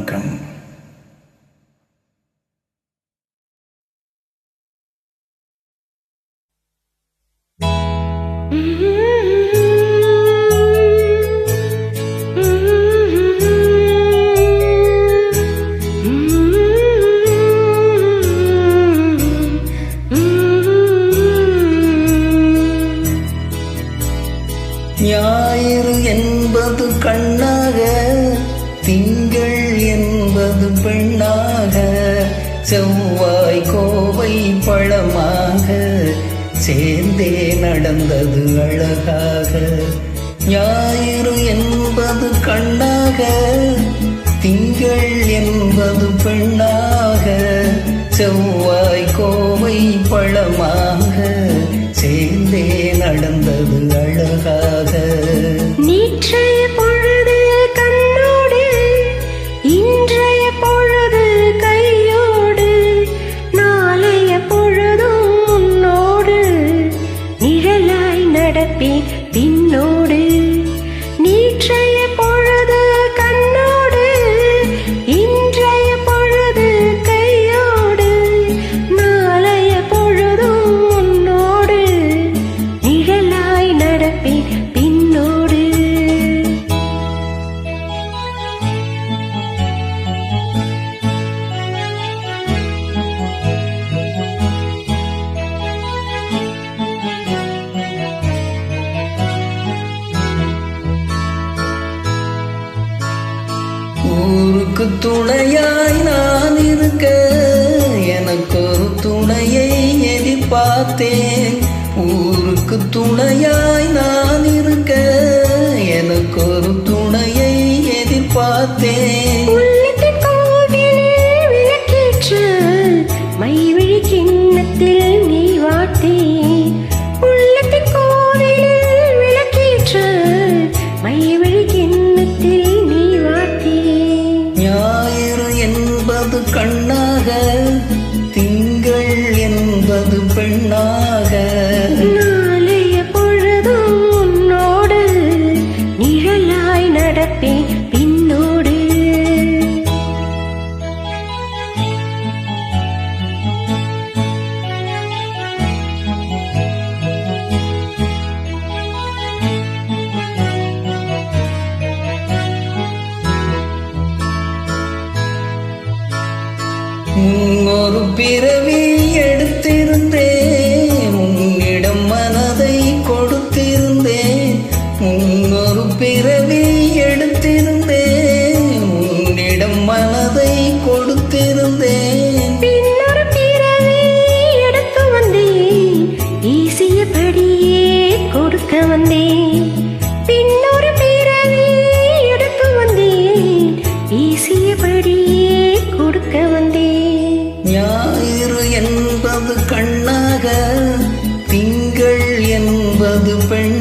வணக்கம். ஞாயிறு என்பது கண்ணாக, திங்கள் என்பது பெண்ணாக, செவ்வாய் கோவை பழமாக சேர்ந்தே நடந்தது அழகாக. ஞாயிறு என்பது கண்ணாக, திங்கள் என்பது பெண்ணாக, செவ்வாய் கோவை பழமாக சேர்ந்தே நடந்தது அழகாக. நேற்றைய பொழுது கண்ணோடு, இன்றைய பொழுது கையோடு, நாளைய பொழுதும் உன்னோடு நிழலாய் நடப்பேன் பின்னோடு. நேற்றைய பொழுது கண்ணோடு, இன்றைய பொழுது கையோடு, நாளைய பொழுதும் உன்னோடு நிழலாய் நடப்பேன் பின்னோடு. ஊருக்கு துணையாய் நான் இருக்க, எனக்கு ஒரு துணையை எதிர்பார்த்தேன். ஊருக்கு துணையாய் நான் இருக்க, எனக்கு ஒரு துணையை எதிர்பார்த்தேன். உள்ளத்தின் கோவிலில் விளக்கேற்று மைவிழி கிண்ணத்தில் நீ வாட்டே. உள்ளத்தின் கோவிலில் விளக்கேற்று மைவிழி கிண்ணத்தில் நீ வாட்டே. ஞாயிறு என்பது கண்ணாக, திங்கள் என்பது பெண்ணாக, நாளைய பொழுதும் உன்னோடு நிழலாய் நடப்பேன் பின்னோடு. ஒரு பிறவி எடுத்திருந்தேன், உன்னிடம் மனதை கொடுத்திருந்தேன். ஒரு பிறவி எடுத்திருந்தேன், உன்னிடம் மனதை கொடுத்திருந்தேன். பின்னொரு பிறவி எடுத்து வந்தேன், ஈசியபடியே கொடுக்க வந்தேன். பின்னொரு பிறவி எடுத்து வந்தேன், ஈசியபடியே கொடுக்க வந்தேன். ஞாயிறு என்பது கண்ணாக, திங்கள் என்பது பெண்